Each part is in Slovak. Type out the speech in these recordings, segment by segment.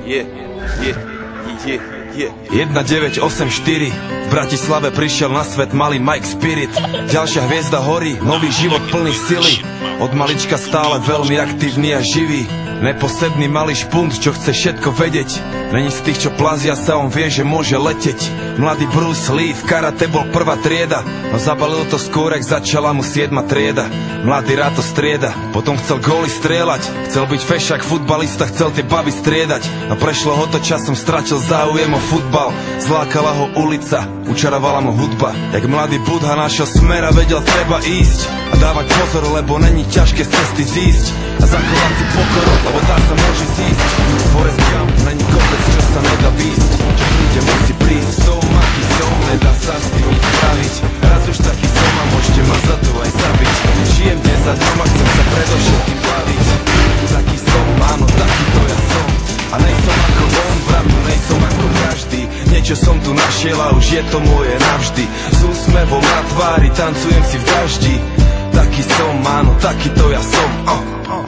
1984 v Bratislave prišiel na svet malý Mike Spirit. Ďalšia hviezda horí, nový život plný sily. Od malička stále veľmi aktívny a živý. Neposledný malý špunt, čo chce všetko vedieť. Není z tých, čo plazia sa, on vie, že môže leteť. Mladý Bruce Lee v karate bol prvá trieda, no zabalil to skôr, ak začala mu 7. trieda. Mladý rád to strieda, potom chcel góly strieľať. Chcel byť fešák, futbalista, chcel tie baby striedať. No prešlo ho to časom, stratil záujem o futbal. Zlákala ho ulica, učarovala mu hudba. Jak mladý Budha našiel smer a vedel, treba ísť a dávať pozor, lebo není ťažké z cesty zísť. A zachovať si pokoru, lebo tá sa môže zísť. Forrest Gump, není kopec, čo sa nedá výsť. Čo príde, musí prísť. Som, aký som, nedá sa s tým nič spraviť. Raz už taký som a môžete ma za to aj zabiť. Žijem deň za dňom a chcem sa predovšetkým baviť. Taký som, áno, taký to ja som. A nejsom ako on, bratu, nejsom ako každý. Niečo som tu našiel a už je to moje navždy. S úsmevom na tvári, tancujem si v daždi. Taký som, áno, taký to ja som.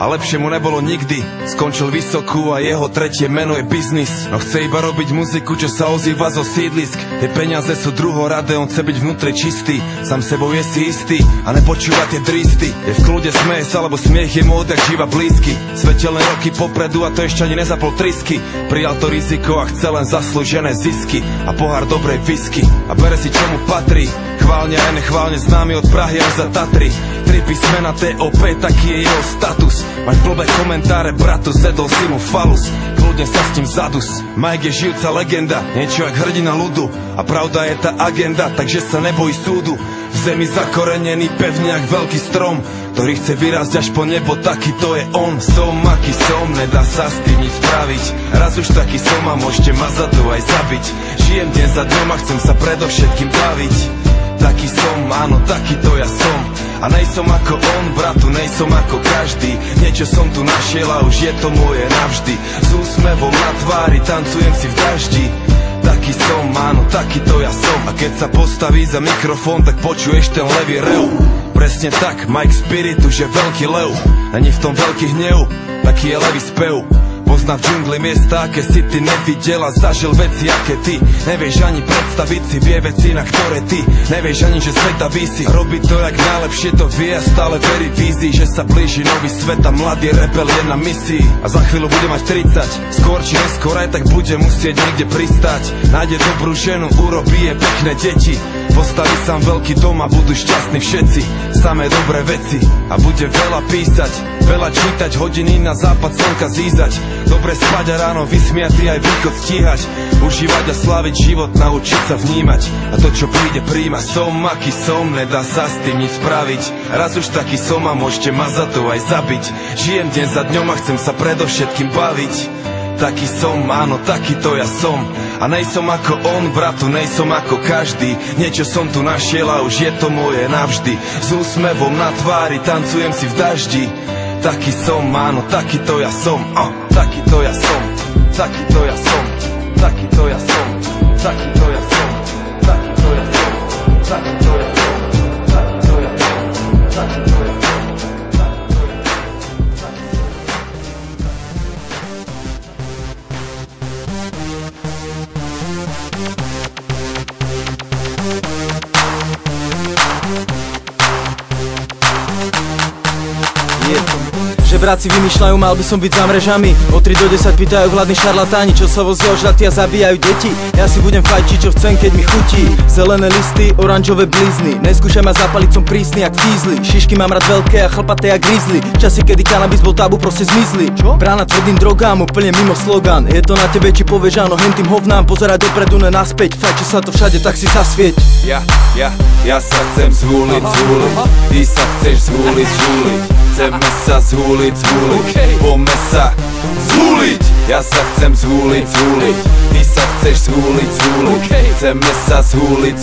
A lepšie mu nebolo nikdy. Skončil vysokú a jeho tretie meno je biznis. No chce iba robiť muziku, čo sa ozýva zo sídlisk. Tie peniaze sú druhoradé, on chce byť vnútri čistý. Sám sebou je si istý a nepočúva tie dristy. Je v kľude, smeje sa, lebo smiech je mu odjak živa blízky. Svetelné roky popredu a to ešte ani nezapol trisky. Prijal to riziko a chce len zaslúžené zisky a pohár dobrej whisky. A bere si čo mu patrí. Chválne aj nechválne známy od Prahy až za Tatry. 3 písmena TOP, taký je jeho status. Máš blbé komentáre, bratu, zedol si mu falus. Kľudne sa s tým zadus. Mike je žijúca legenda, niečo jak hrdina ľudu. A pravda je tá agenda, takže sa nebojí súdu. V zemi zakorenený pevne jak veľký strom, ktorý chce vyrásť až po nebo, taký to je on. Som, aký som, nedá sa s tým nič spraviť. Raz už taký som a môžete ma za to aj zabiť. Žijem deň za dňom a chcem sa predovšetkým baviť. Taký som, áno, taký to ja som. A nejsom ako on, bratu, nejsom ako každý. Niečo som tu našiel a už je to moje navždy. S úsmevom na tvári, tancujem si v daždi. Taký som, áno, taký to ja som. A keď sa postaví za mikrofón, tak počuješ ten levý rev. Presne tak, Mike Spirit už je veľký lev. Není v tom veľký hnev, taký je levý spev. Pozná v džungli miesta, aké si ty nevidel a zažil veci, aké ty nevieš ani predstaviť si, vie veci, na ktoré ty nevieš ani, že sveta visí. Robí to jak najlepšie to vie a stále verí vízii, že sa blíži nový svet a mladý rebel je na misii. A za chvíľu bude mať 30, skôr či neskôr aj tak bude musieť niekde pristať. Nájde dobrú ženu, urobí je pekné deti, postaví sám veľký dom a budú šťastní všetci. Samé dobré veci a bude veľa písať, veľa čítať, hodiny na západ slnka zízať. Dobre spať a ráno vysmiatý aj východ stíhať. Užívať a sláviť život, naučiť sa vnímať. A to, čo príde, príjma. Som, aký som, nedá sa s tým nič spraviť. Raz už taký som a môžete ma za to aj zabiť. Žijem deň za dňom a chcem sa predovšetkým baviť. Taký som, áno, taký to ja som. A nejsom ako on, bratu, nejsom ako každý. Niečo som tu našiel a už je to moje navždy. S úsmevom na tvári, tancujem si v daždi. Taký som, áno, taký to ja som. Taký to ja som. Taký to ja som. Taký to ja som. Taký to ja som. Taký to ja som. Taký to ja som. Taký to ja som. Taký to ja som. Žebráci vymýšľajú, mal by som byť za mrežami. O 3 do 10 pýtajú vládni šarlatáni, čo sa vozia ožratí a zabíjajú deti. Ja si budem fajčiť, čo chcem, keď mi chutí. Zelené listy, oranžové blizny. Neskúšaj ma zapaliť, som prísny jak tízly. Šišky mám rád veľké a chlpaté jak grizzly. Časy, kedy kanabis bol tabu, proste zmizli. Brána tvrdým drogám, úplne mimo slogan. Je to na tebe, či povieš áno, hentým hovnám. Pozerať dopredu, ne naspäť. Fajči sa to všade, tak si zasvieť. Ja sa chcem zhúliť, ty sa chceš zhúliť. Chceme sa zhúliť, poďme sa zhúliť. Ja sa chcem zhúliť, ty sa chceš zhúliť. Chceme sa zhúliť,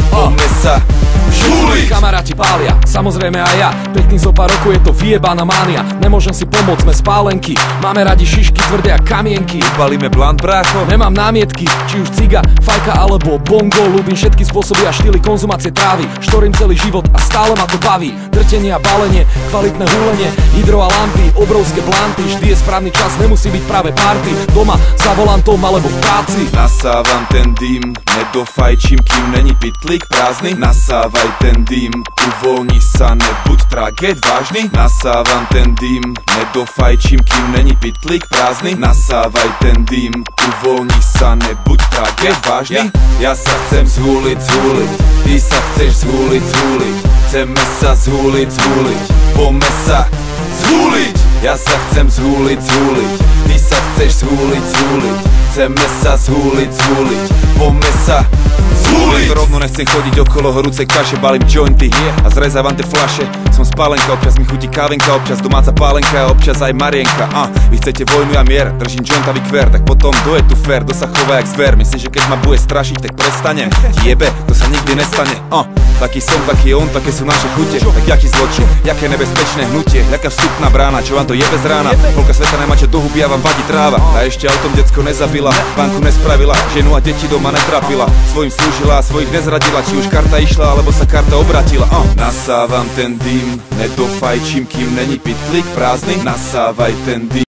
poďme sa zhúliť. Kamaráti pália, samozrejme aj ja. Pekných zo pár rokov je to vyjebaná mánia. Nemôžem si pomôcť, sme spálenky. Máme radi šišky tvrdé a kamienky. Balíme blant, brácho? Nemám námietky, či už ciga, fajka alebo bongo. Ľúbim všetky spôsoby a štýly konzumácie trávy. Štorím celý život a stále ma to baví. Drtenie a balenie, kvalitné húlenie, hydro a lampy, obrovské blanty. Vždy je správny čas, nemusí byť práve party. Doma, za volantom alebo v práci. Nasávam ten dým, nedofajčím, kým není pitlík prázdny. Nasávaj ten dým, uvoľni sa, nebuď traget vážny. Nasávam ten dým, nedofajčím, kým není pitlík prázdny. Nasávaj ten dým, uvoľni sa, nebuď traget vážny. Ja sa chcem zhúliť, ty sa chceš zhúliť. Chceme sa zhúliť, poďme sa zhúliť. Ja sa chcem zhúliť, ty sa chceš zhúliť. Chceme sa zhúliť, poďme sa zhúliť. To rovno nechcem chodiť okolo horúcej kaše, balím jointy a zrezávam tie fľaše. Som spálenka, občas mi chutí kávenka, občas domáca pálenka a občas aj Marienka. Vy chcete vojnu a mier, držím jointavý kver, tak potom kto je tu fér, kto sa chová jak zver. Myslím, že keď ma bude strašiť, tak prestanem. Jebe, to sa nikdy nestane. Taký som, taký je on, také sú naše chute. Tak jaký zločin, jaké nebezpečné hnutie, jaká vstupná brána, čo vám to jebe z rána. Polka sveta nemá čo do huby a vám vadí tráva. A ešte autom decko nezabila, banku nespravila, ženu a deti doma netrapila. Svojim slúžila a svojich nezradila, či už karta išla, alebo sa karta obratila. Nasávam ten dým, nedofajčím, kým není pitlík prázdny. Nasávaj ten dým.